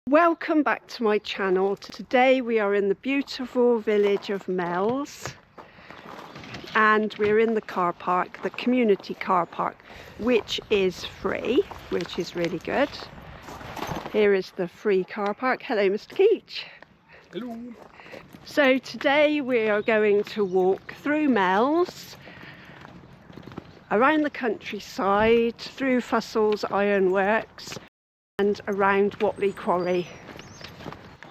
Welcome back to my channel. Today we are in the beautiful village of Mells and we're in the car park, the community car park, which is free, which is really good. Here is the free car park. Hello Mr. Keach. Hello. So today we are going to walk through Mells, around the countryside, through Fussell's ironworks and around Whatley Quarry.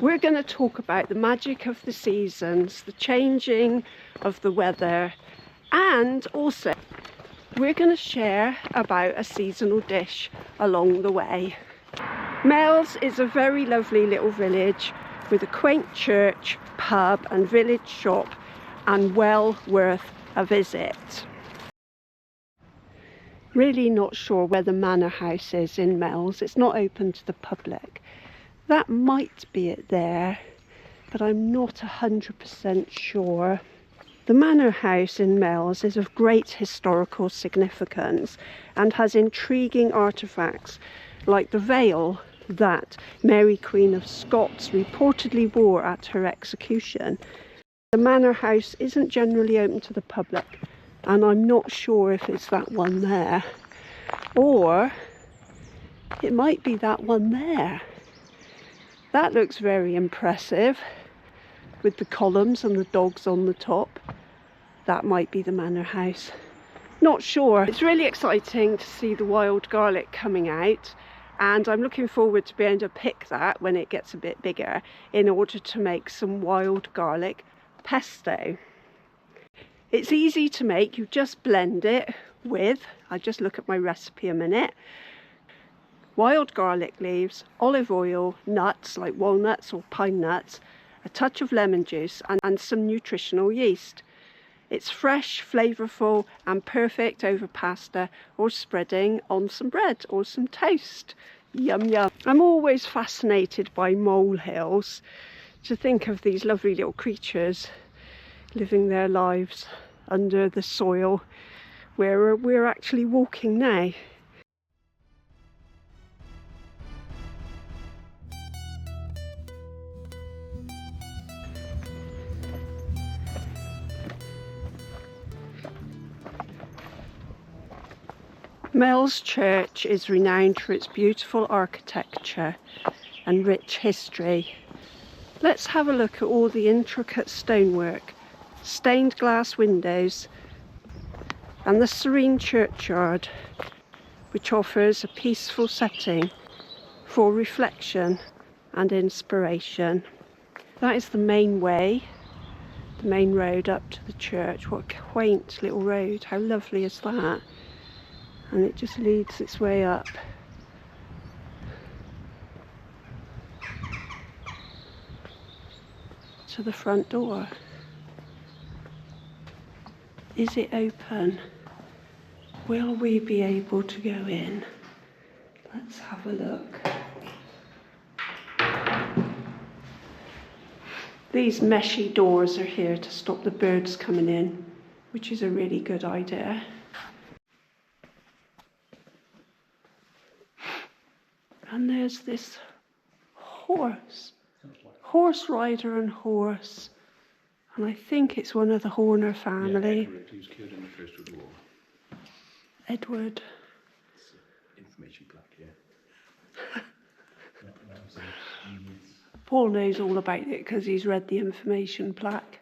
We're going to talk about the magic of the seasons, the changing of the weather, and also we're going to share about a seasonal dish along the way. Mells is a very lovely little village with a quaint church, pub and village shop, and well worth a visit. Really not sure where the manor house is in Mells. It's not open to the public. That might be it there, but I'm not 100% sure. The manor house in Mells is of great historical significance and has intriguing artefacts like the veil that Mary Queen of Scots reportedly wore at her execution. The manor house isn't generally open to the public, and I'm not sure if it's that one there, or it might be that one there. That looks very impressive with the columns and the dogs on the top. That might be the manor house. Not sure. It's really exciting to see the wild garlic coming out, and I'm looking forward to being able to pick that when it gets a bit bigger in order to make some wild garlic pesto. It's easy to make. You just blend it with, I'll just look at my recipe a minute, wild garlic leaves, olive oil, nuts like walnuts or pine nuts, a touch of lemon juice and some nutritional yeast. It's fresh, flavourful and perfect over pasta or spreading on some bread or some toast. Yum yum. I'm always fascinated by molehills, to think of these lovely little creatures living their lives under the soil where we're actually walking now. Mells Church is renowned for its beautiful architecture and rich history. Let's have a look at all the intricate stonework, stained glass windows and the serene churchyard, which offers a peaceful setting for reflection and inspiration. That is the main way, the main road up to the church. What a quaint little road, how lovely is that? And it just leads its way up. To the front door. Is it open? Will we be able to go in? Let's have a look. These meshy doors are here to stop the birds coming in, which is a really good idea. And there's this horse rider and horse. And I think it's one of the Horner family. Yeah, Edward, who's killed in the First World War. Edward. It's an information plaque, yeah. Paul knows all about it because he's read the information plaque.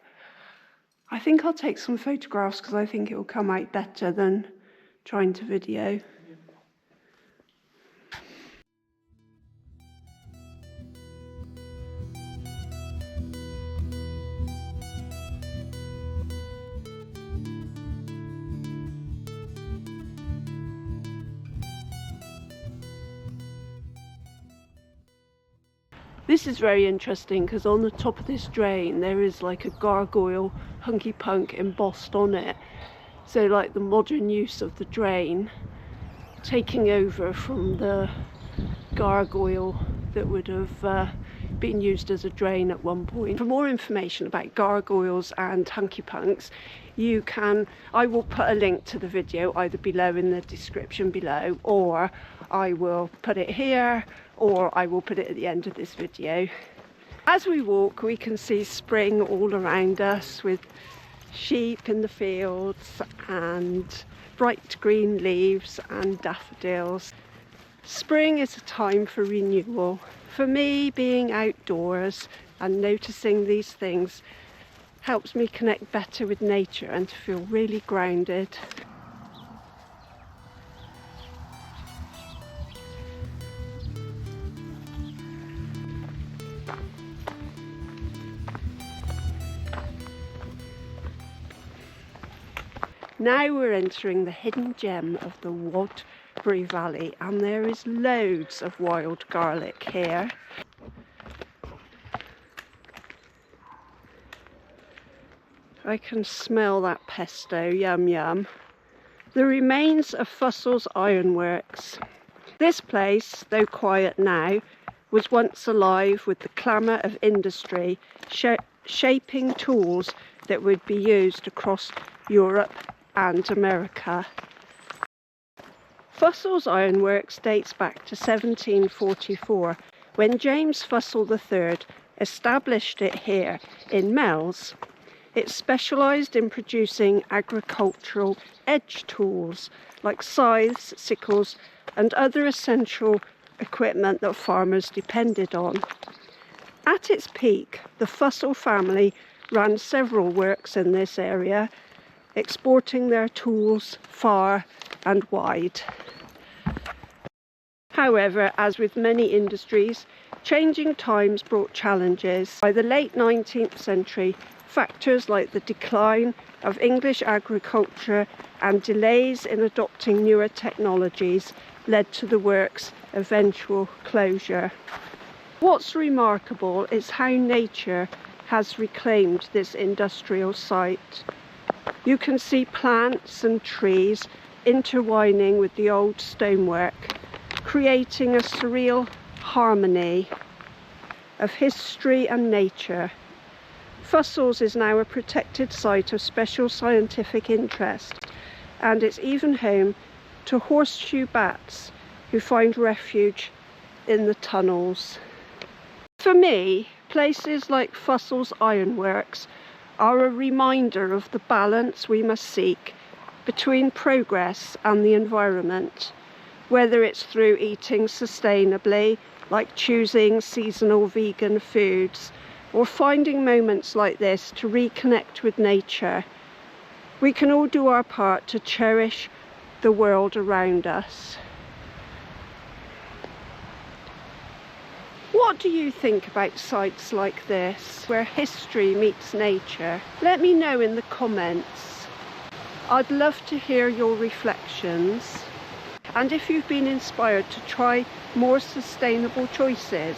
I think I'll take some photographs because I think it will come out better than trying to video. This is very interesting because on the top of this drain there is like a gargoyle hunky punk embossed on it. So like the modern use of the drain taking over from the gargoyle that would have been used as a drain at one point. For more information about gargoyles and hunky punks, I will put a link to the video either below in the description below, or I will put it here, or I will put it at the end of this video. As we walk, we can see spring all around us, with sheep in the fields and bright green leaves and daffodils. Spring is a time for renewal. For me, being outdoors and noticing these things helps me connect better with nature and to feel really grounded. Now we're entering the hidden gem of the Whatley Valley, and there is loads of wild garlic here. I can smell that pesto, yum yum. The remains of Fussell's ironworks. This place, though quiet now, was once alive with the clamour of industry, shaping tools that would be used across Europe and America. Fussell's ironworks dates back to 1744, when James Fussell III established it here in Mells. It specialised in producing agricultural edge tools like scythes, sickles and other essential equipment that farmers depended on. At its peak, the Fussell family ran several works in this area, exporting their tools far and wide. However, as with many industries, changing times brought challenges. By the late 19th century, factors like the decline of English agriculture and delays in adopting newer technologies led to the work's eventual closure. What's remarkable is how nature has reclaimed this industrial site. You can see plants and trees intertwining with the old stonework, creating a surreal harmony of history and nature. Fussell's is now a protected site of special scientific interest, and it's even home to horseshoe bats who find refuge in the tunnels. For me, places like Fussell's ironworks are a reminder of the balance we must seek between progress and the environment, whether it's through eating sustainably, like choosing seasonal vegan foods, or finding moments like this to reconnect with nature. We can all do our part to cherish the world around us. What do you think about sites like this, where history meets nature? Let me know in the comments. I'd love to hear your reflections, and if you've been inspired to try more sustainable choices.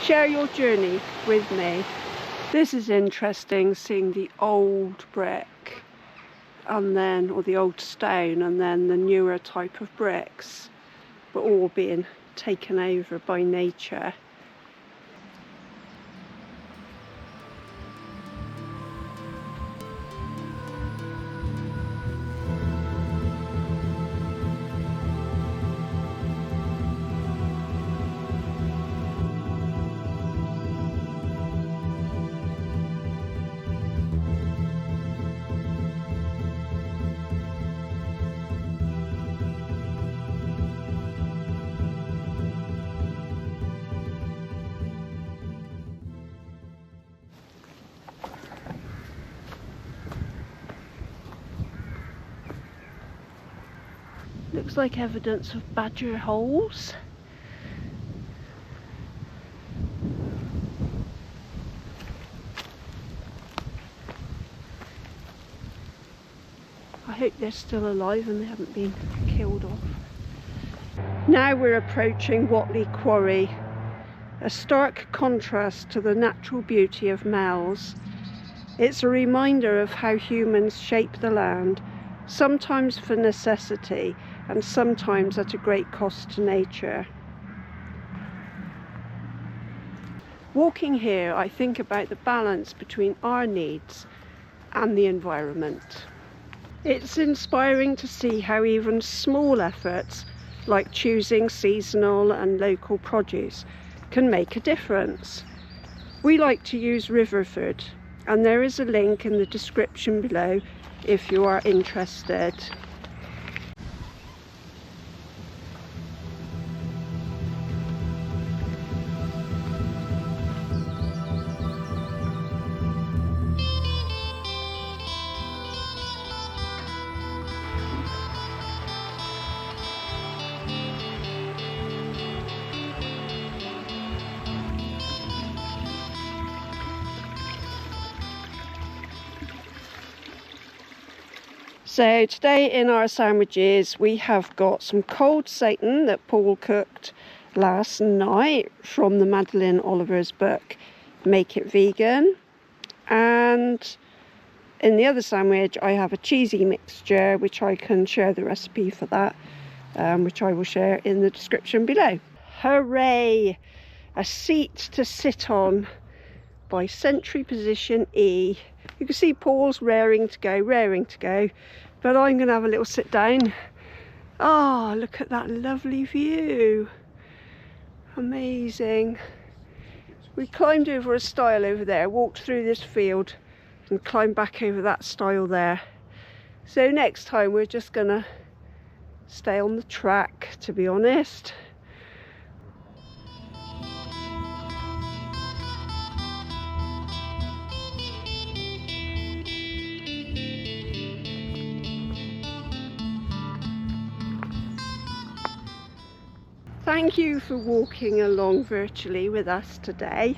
Share your journey with me. This is interesting, seeing the old brick and then, or the old stone, and then the newer type of bricks, but all being taken over by nature. Looks like evidence of badger holes. I hope they're still alive and they haven't been killed off. Now we're approaching Whatley Quarry, a stark contrast to the natural beauty of Mells. It's a reminder of how humans shape the land, sometimes for necessity and sometimes at a great cost to nature. Walking here, I think about the balance between our needs and the environment. It's inspiring to see how even small efforts, like choosing seasonal and local produce, can make a difference. We like to use river food, and there is a link in the description below if you are interested. So today in our sandwiches we have got some cold Satan that Paul cooked last night from the Madeline Oliver's book Make It Vegan, and in the other sandwich I have a cheesy mixture which I can share the recipe for that, which I will share in the description below. Hooray! A seat to sit on by Century Position E. You can see Paul's raring to go, but I'm going to have a little sit down. Ah, look at that lovely view. Amazing. We climbed over a stile over there, walked through this field and climbed back over that stile there. So next time we're just going to stay on the track, to be honest. Thank you for walking along virtually with us today.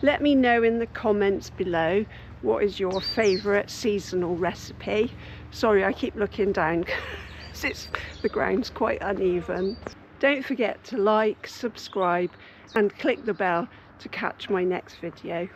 Let me know in the comments below what is your favourite seasonal recipe. Sorry, I keep looking down because the ground's quite uneven. Don't forget to like, subscribe and click the bell to catch my next video.